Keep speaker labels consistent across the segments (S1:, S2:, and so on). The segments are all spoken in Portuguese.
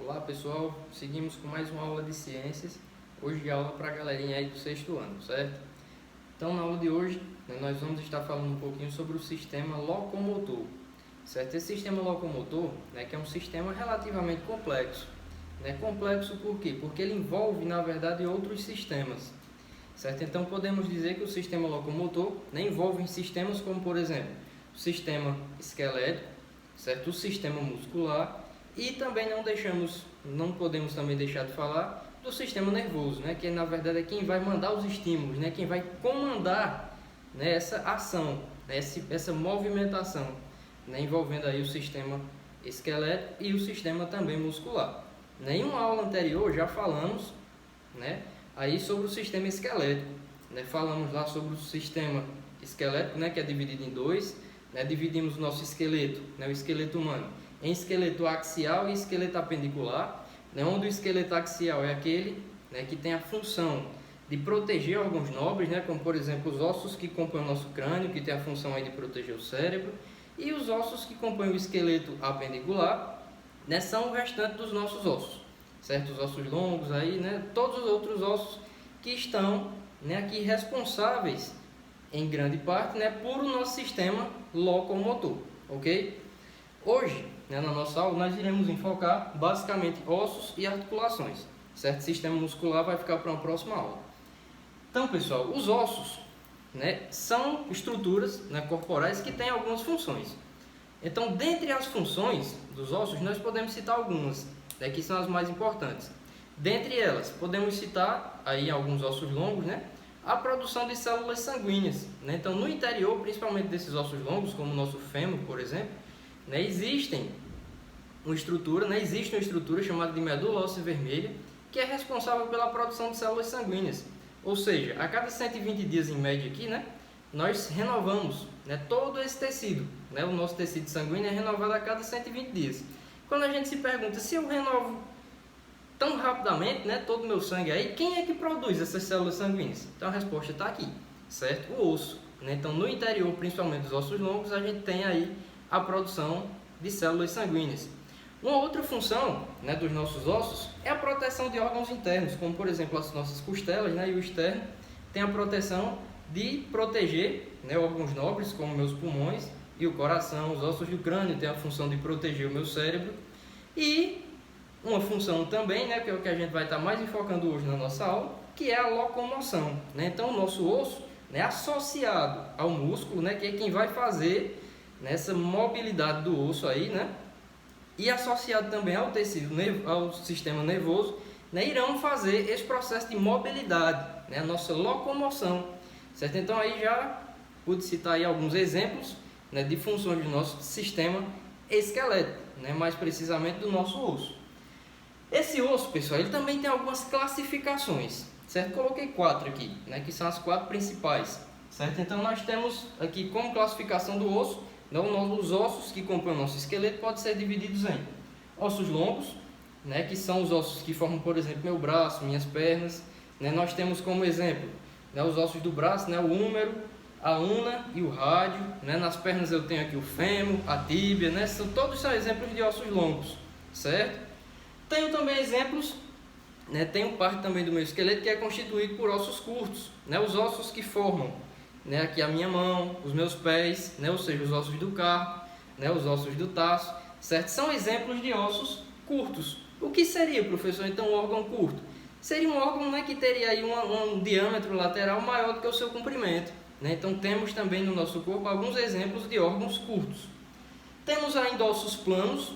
S1: Olá pessoal, seguimos com mais uma aula de ciências, hoje aula para a galerinha aí do 6º ano, certo? Então na aula de hoje, nós vamos estar falando um pouquinho sobre o sistema locomotor, certo? Esse sistema locomotor, que é um sistema relativamente complexo, complexo por quê? Porque ele envolve na verdade outros sistemas, certo? Então podemos dizer que o sistema locomotor envolve sistemas como por exemplo, o sistema esquelético, certo? O sistema muscular. E também não podemos também deixar de falar do sistema nervoso, que na verdade é quem vai mandar os estímulos, quem vai comandar essa ação, essa movimentação, envolvendo aí o sistema esquelético e o sistema também muscular. Em uma aula anterior já falamos aí sobre o sistema esquelético, falamos lá sobre o sistema esquelético, que é dividido em dois, dividimos o nosso esqueleto, o esqueleto humano, em esqueleto axial e esqueleto apendicular, onde o esqueleto axial é aquele que tem a função de proteger órgãos nobres, como por exemplo os ossos que compõem o nosso crânio, que tem a função aí de proteger o cérebro, e os ossos que compõem o esqueleto apendicular, são o restante dos nossos ossos, certo? Os ossos longos aí, todos os outros ossos que estão aqui responsáveis em grande parte por o nosso sistema locomotor, ok? Hoje, na nossa aula, nós iremos enfocar basicamente ossos e articulações, certo? Sistema muscular vai ficar para uma próxima aula. Então, pessoal, os ossos são estruturas corporais que têm algumas funções. Então, dentre as funções dos ossos, nós podemos citar algumas, que são as mais importantes. Dentre elas, podemos citar aí alguns ossos longos, a produção de células sanguíneas. Então, no interior, principalmente desses ossos longos, como o nosso fêmur, por exemplo, existe uma estrutura chamada de medula óssea vermelha, que é responsável pela produção de células sanguíneas. Ou seja, a cada 120 dias em média aqui, nós renovamos todo esse tecido. O nosso tecido sanguíneo é renovado a cada 120 dias. Quando a gente se pergunta, se eu renovo tão rapidamente todo o meu sangue aí, quem é que produz essas células sanguíneas? Então a resposta está aqui, certo? O osso. Então no interior, principalmente dos ossos longos, a gente tem aí a produção de células sanguíneas. Uma outra função dos nossos ossos é a proteção de órgãos internos, como por exemplo as nossas costelas e o externo tem a proteção de proteger órgãos nobres, como meus pulmões e o coração. Os ossos do crânio têm a função de proteger o meu cérebro. E uma função também, que é o que a gente vai estar mais enfocando hoje na nossa aula, que é a locomoção. Então o nosso osso é associado ao músculo, que é quem vai fazer nessa mobilidade do osso aí, e associado também ao tecido, ao sistema nervoso, irão fazer esse processo de mobilidade, a nossa locomoção, certo? Então aí já pude citar aí alguns exemplos de funções do nosso sistema esquelético, mais precisamente do nosso osso. Esse osso, pessoal, ele também tem algumas classificações, certo? Coloquei 4 aqui, que são as 4 principais, certo? Então nós temos aqui como classificação do osso. Então, os ossos que compõem o nosso esqueleto podem ser divididos em ossos longos, que são os ossos que formam, por exemplo, meu braço, minhas pernas. Nós temos como exemplo os ossos do braço, o húmero, a una e o rádio. Nas pernas eu tenho aqui o fêmur, a tíbia, todos são exemplos de ossos longos, certo? Tenho também exemplos, tenho parte também do meu esqueleto que é constituído por ossos curtos, os ossos que formam aqui a minha mão, os meus pés, ou seja, os ossos do carpo, os ossos do taço, certo? São exemplos de ossos curtos. O que seria, professor, então, um órgão curto? Seria um órgão que teria aí um diâmetro lateral maior do que o seu comprimento. Então, temos também no nosso corpo alguns exemplos de órgãos curtos. Temos ainda ossos planos,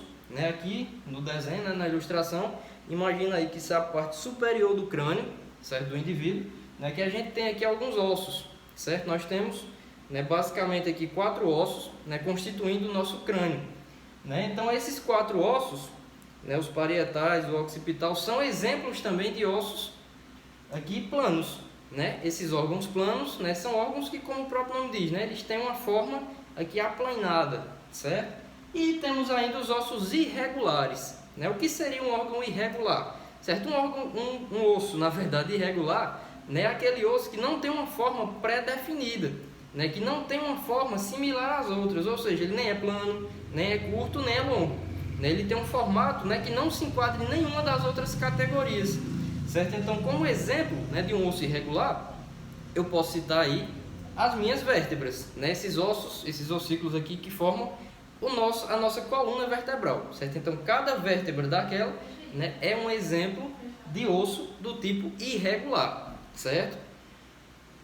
S1: aqui no desenho, na ilustração. Imagina aí que isso é a parte superior do crânio, certo? Do indivíduo, que a gente tem aqui alguns ossos. Certo? Nós temos basicamente aqui 4 ossos constituindo o nosso crânio. Então esses 4 ossos, os parietais, o occipital, são exemplos também de ossos aqui planos. Esses órgãos planos são órgãos que, como o próprio nome diz, eles têm uma forma aqui aplanada, certo? E temos ainda os ossos irregulares. O que seria um órgão irregular? Certo? Um osso, na verdade, irregular, é aquele osso que não tem uma forma pré-definida, que não tem uma forma similar às outras, ou seja, ele nem é plano, nem é curto, nem é longo. né, ele tem um formato, né, que não se enquadra em nenhuma das outras categorias, certo? Então, como exemplo, né, de um osso irregular, eu posso citar aí as minhas vértebras, né, esses ossos, esses ossículos aqui que formam a nossa coluna vertebral, certo? Então, cada vértebra daquela, né, é um exemplo de osso do tipo irregular, certo?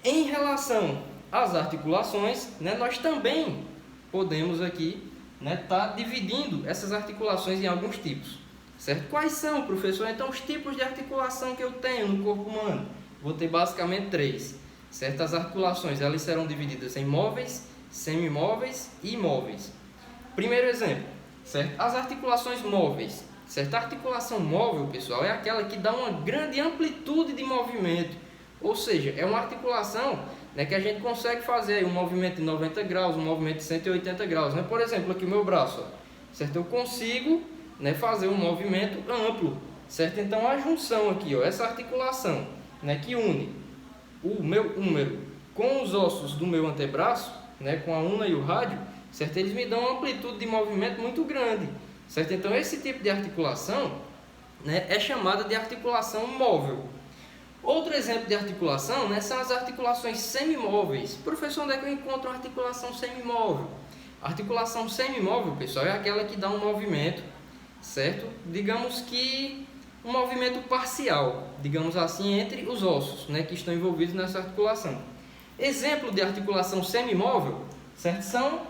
S1: Em relação às articulações, né, nós também podemos aqui, né, tá dividindo essas articulações em alguns tipos, certo? Quais são, professor? Então, os tipos de articulação que eu tenho no corpo humano, vou ter basicamente 3, certo? As articulações, elas serão divididas em móveis, semimóveis e imóveis. Primeiro exemplo, certo? As articulações móveis, certo? A articulação móvel, pessoal, é aquela que dá uma grande amplitude de movimento, ou seja, é uma articulação, né, que a gente consegue fazer um movimento de 90 graus, um movimento de 180 graus, né? Por exemplo, aqui o meu braço, ó, certo? Eu consigo, né, fazer um movimento amplo, certo? Então, a junção aqui, ó, essa articulação, né, que une o meu húmero com os ossos do meu antebraço, né, com a una e o rádio, certo? Eles me dão uma amplitude de movimento muito grande, certo? Então, esse tipo de articulação, né, é chamada de articulação móvel. Outro exemplo de articulação, né, são as articulações semimóveis. Professor, onde é que eu encontro uma articulação semimóvel? A articulação semimóvel, pessoal, é aquela que dá um movimento, certo? Digamos que um movimento parcial, digamos assim, entre os ossos, né, que estão envolvidos nessa articulação. Exemplo de articulação semimóvel, certo? São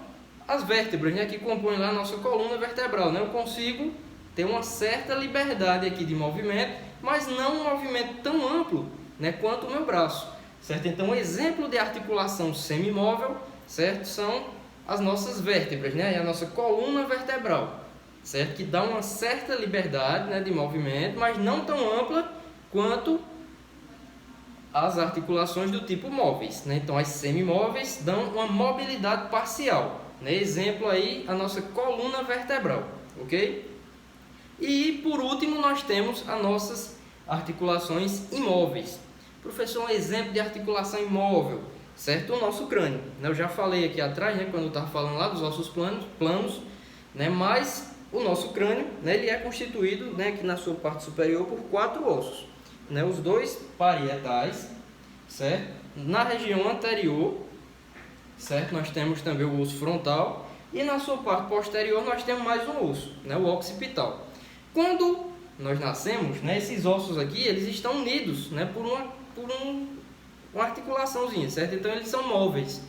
S1: as vértebras, né, que compõem lá a nossa coluna vertebral, né? Eu consigo ter uma certa liberdade aqui de movimento, mas não um movimento tão amplo, né, quanto o meu braço, certo? Então, um exemplo de articulação semimóvel, certo, são as nossas vértebras, né, e a nossa coluna vertebral, certo, que dá uma certa liberdade, né, de movimento, mas não tão ampla quanto as articulações do tipo móveis, né? Então, as semimóveis dão uma mobilidade parcial, né? Exemplo aí, a nossa coluna vertebral, ok? E, por último, nós temos as nossas articulações imóveis. Professor, um exemplo de articulação imóvel, certo? O nosso crânio, né? Eu já falei aqui atrás, né, quando eu estava falando lá dos ossos planos, né? Mas o nosso crânio, né, ele é constituído, né, aqui na sua parte superior por 4 ossos, né? Os 2 parietais, certo? Na região anterior, certo? Nós temos também o osso frontal e na sua parte posterior nós temos mais um osso, né, o occipital. Quando nós nascemos, né, esses ossos aqui, eles estão unidos, né, por uma articulaçãozinha, certo? Então eles são móveis,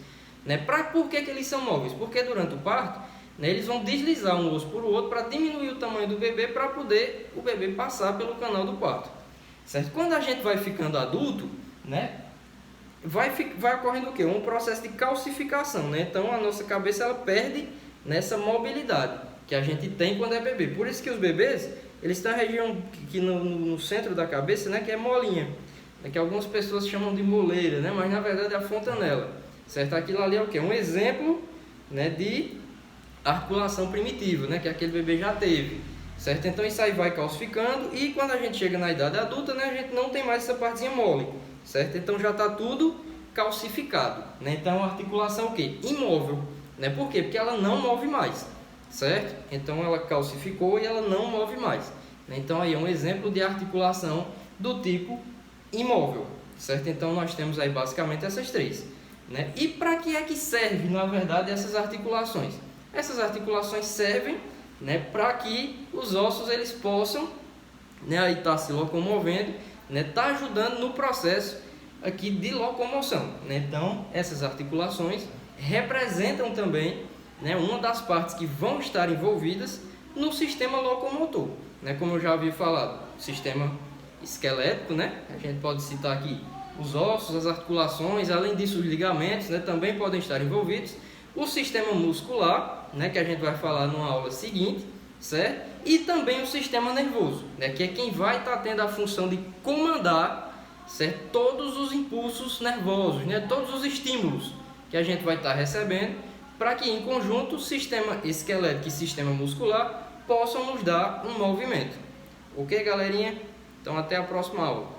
S1: né? Por que eles são móveis? Porque durante o parto, né, eles vão deslizar um osso por outro para diminuir o tamanho do bebê, para poder o bebê passar pelo canal do parto, certo? Quando a gente vai ficando adulto, né, vai ocorrendo o quê? Um processo de calcificação, né? Então a nossa cabeça ela perde nessa mobilidade que a gente tem quando é bebê. Por isso que os bebês, eles têm a região que no centro da cabeça, né, que é molinha, né, que algumas pessoas chamam de moleira, né, mas na verdade é a fontanela, certo? Aquilo ali é o quê? Um exemplo, né, de articulação primitiva, né, que aquele bebê já teve, certo? Então isso aí vai calcificando e quando a gente chega na idade adulta, né, a gente não tem mais essa partezinha mole, certo? Então já está tudo calcificado, né? Então a articulação o quê? Imóvel, né? Por quê? Porque ela não move mais, certo? Então ela calcificou e ela não move mais, né? Então aí é um exemplo de articulação do tipo imóvel, certo? Então nós temos aí basicamente essas 3, né? E para que é que serve, na verdade, essas articulações? Essas articulações servem, né, para que os ossos eles possam, né, aí tá se locomovendo, né, tá ajudando no processo aqui de locomoção, né? Então essas articulações representam também, né, uma das partes que vão estar envolvidas no sistema locomotor, né? Como eu já havia falado, sistema esquelético, né? A gente pode citar aqui os ossos, as articulações, além disso os ligamentos, né, também podem estar envolvidos. O sistema muscular, né, que a gente vai falar numa aula seguinte, certo? E também o sistema nervoso, né, que é quem vai estar tendo a função de comandar, certo, todos os impulsos nervosos, né, todos os estímulos que a gente vai estar recebendo, para que em conjunto o sistema esquelético e sistema muscular possam nos dar um movimento. Ok, galerinha? Então até a próxima aula.